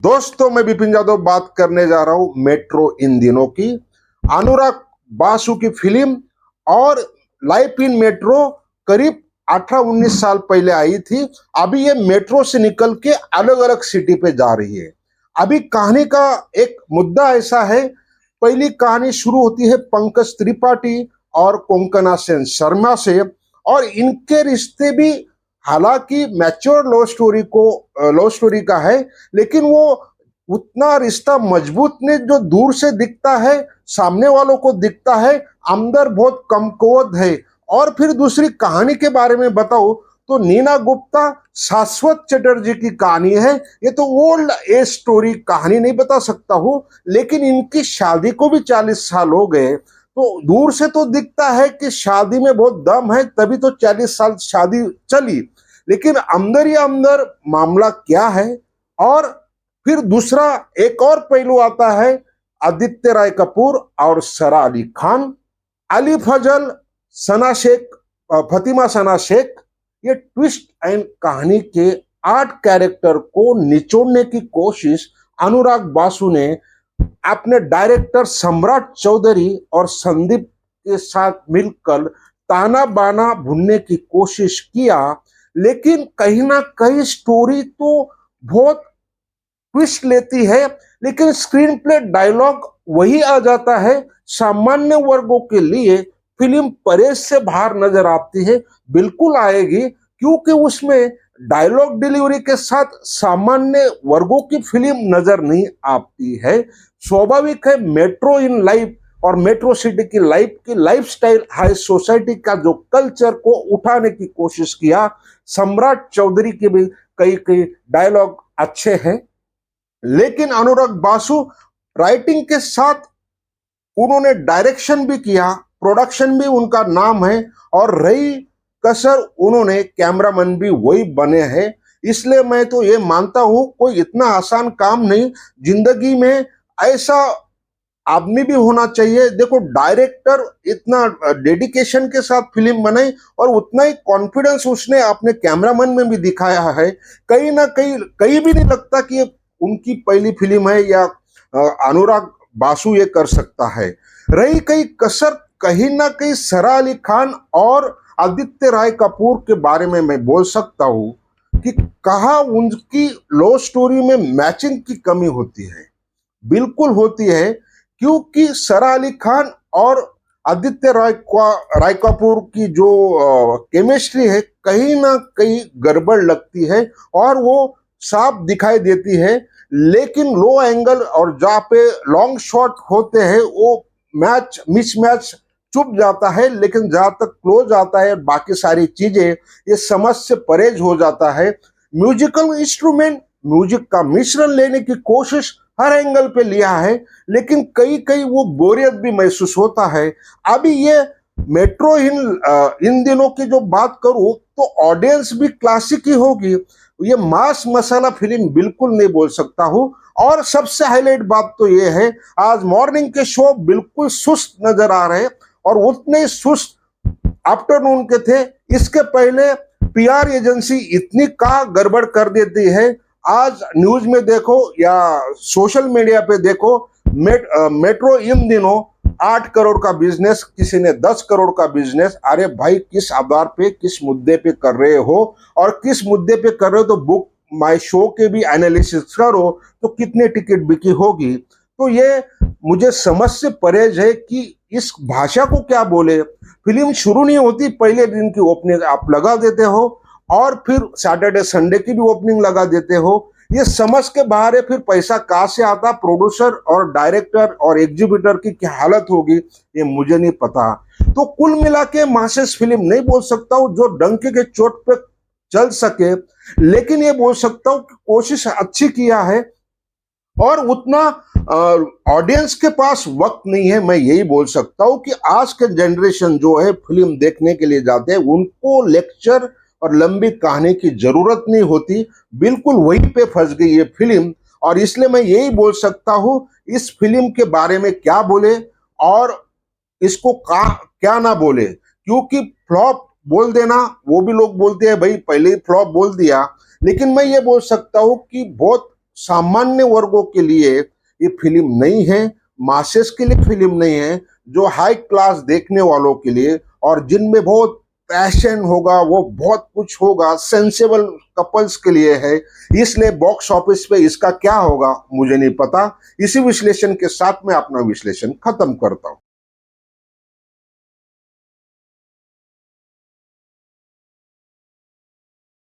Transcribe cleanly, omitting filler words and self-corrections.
दोस्तों, मैं विपिन यादव बात करने जा रहा हूं मेट्रो इन दिनों की। अनुराग बासु की फिल्म और लाइफ इन मेट्रो करीब 18-19 साल पहले आई थी। अभी ये मेट्रो से निकल के अलग अलग सिटी पे जा रही है। अभी कहानी का एक मुद्दा ऐसा है, पहली कहानी शुरू होती है पंकज त्रिपाठी और कोंकणा सेन शर्मा से, और इनके रिश्ते भी हालांकि मैच्योर लव स्टोरी का है, लेकिन वो उतना रिश्ता मजबूत नहीं जो दूर से दिखता है, सामने वालों को दिखता है, अंदर बहुत कमकुवत है। और फिर दूसरी कहानी के बारे में बताओ तो नीना गुप्ता शाश्वत चटर्जी की कहानी है। ये तो ओल्ड एज स्टोरी कहानी नहीं बता सकता हूँ, लेकिन इनकी शादी को भी 40 साल हो गए। तो दूर से तो दिखता है कि शादी में बहुत दम है, तभी तो 40 साल शादी चली, लेकिन अंदर ही अंदर मामला क्या है। और फिर दूसरा एक और पहलू आता है, आदित्य राय कपूर और सरा अली खान, अली फजल, सना शेख, फतिमा सना शेख, ये ट्विस्ट एंड कहानी के 8 कैरेक्टर को निचोड़ने की कोशिश अनुराग बासु ने अपने डायरेक्टर सम्राट चौधरी और संदीप के साथ मिलकर ताना बाना भुनने की कोशिश किया। लेकिन कहीं ना कहीं स्टोरी तो बहुत ट्विस्ट लेती है, लेकिन स्क्रीन प्ले डायलॉग वही आ जाता है। सामान्य वर्गों के लिए फिल्म परेश से बाहर नजर आती है, बिल्कुल आएगी, क्योंकि उसमें डायलॉग डिलीवरी के साथ सामान्य वर्गों की फिल्म नजर नहीं आती है। स्वाभाविक है, मेट्रो इन लाइफ और मेट्रो सिटी की लाइफस्टाइल हाई सोसाइटी का जो कल्चर को उठाने की कोशिश किया। सम्राट चौधरी के भी कई कई डायलॉग अच्छे हैं, लेकिन अनुराग बासु राइटिंग के साथ उन्होंने डायरेक्शन भी किया, प्रोडक्शन भी उनका नाम है, और रही कसर उन्होंने कैमरामैन भी वही बने हैं। इसलिए मैं तो ये मानता हूं कोई इतना आसान काम नहीं, जिंदगी में ऐसा आदमी भी होना चाहिए। देखो, डायरेक्टर इतना डेडिकेशन के साथ फिल्म बनाई और उतना ही कॉन्फिडेंस उसने अपने कैमरामैन में भी दिखाया है। कहीं ना कहीं भी नहीं लगता कि ये उनकी पहली फिल्म है या अनुराग बासु ये कर सकता है। रही कहीं कसर, कहीं ना कहीं सरा अली खान और आदित्य राय कपूर के बारे में मैं बोल सकता हूं कि कहा उनकी लव स्टोरी में मैचिंग की कमी होती है, बिल्कुल होती है, क्योंकि सरा अली खान और आदित्य राय कपूर की जो केमिस्ट्री है कहीं ना कहीं गड़बड़ लगती है और वो साफ दिखाई देती है। लेकिन लो एंगल और जहाँ पे लॉन्ग शॉट होते हैं वो मिसमैच चुप जाता है, लेकिन जहां तक क्लोज आता है बाकी सारी चीजें ये समझ से परेज हो जाता है। म्यूजिकल इंस्ट्रूमेंट, म्यूजिक का मिश्रण लेने की कोशिश हर एंगल पे लिया है, लेकिन कई कई वो बोरियत भी महसूस होता है। अभी ये मेट्रो इन दिनों की जो बात करूं तो ऑडियंस भी क्लासिक ही होगी, ये मास मसाला फिल्म बिल्कुल नहीं बोल सकता हूं। और सबसे हाईलाइट बात तो ये है, आज मॉर्निंग के शो बिल्कुल सुस्त नजर आ रहे हैं और उतने सुस्त आफ्टरनून के थे। इसके पहले पीआर एजेंसी इतनी का गड़बड़ कर देती है, आज न्यूज में देखो या सोशल मीडिया पे देखो, मेट्रो इन दिनों 8 करोड़ का बिजनेस, किसी ने 10 करोड़ का बिजनेस। अरे भाई, किस आधार पे, किस मुद्दे पे कर रहे हो, और किस मुद्दे पे कर रहे हो तो बुक माई शो के भी एनालिसिस करो तो कितने टिकट बिकी होगी। तो ये मुझे समझ से परहेज है कि इस भाषा को क्या बोले। फिल्म शुरू नहीं होती, पहले दिन की ओपनिंग आप लगा देते हो और फिर सैटरडे संडे की भी ओपनिंग लगा देते हो। ये समझ के बाहर है, फिर पैसा कहां से आता, प्रोड्यूसर और डायरेक्टर और एग्जीक्यूटर की क्या हालत होगी ये मुझे नहीं पता। तो कुल मिला के मासेस फिल्म नहीं बोल सकता हूँ जो डंके के चोट पे चल सके, लेकिन ये बोल सकता हूँ कि कोशिश अच्छी किया है और उतना ऑडियंस के पास वक्त नहीं है। मैं यही बोल सकता हूँ कि आज के जनरेशन जो है फिल्म देखने के लिए जाते हैं, उनको लेक्चर और लंबी कहानी की जरूरत नहीं होती, बिल्कुल वहीं पे फंस गई ये फिल्म। और इसलिए मैं यही बोल सकता हूँ, इस फिल्म के बारे में क्या बोले और इसको क्या ना बोले, क्योंकि फ्लॉप बोल देना, वो भी लोग बोलते हैं भाई पहले ही फ्लॉप बोल दिया, लेकिन मैं ये बोल सकता हूँ कि बहुत सामान्य वर्गों के लिए ये फिल्म नहीं है, मासेस के लिए फिल्म नहीं है, जो हाई क्लास देखने वालों के लिए और जिनमें बहुत पैशन होगा, वो बहुत कुछ होगा, सेंसेबल कपल्स के लिए है। इसलिए बॉक्स ऑफिस पे इसका क्या होगा मुझे नहीं पता। इसी विश्लेषण के साथ मैं अपना विश्लेषण खत्म करता हूं।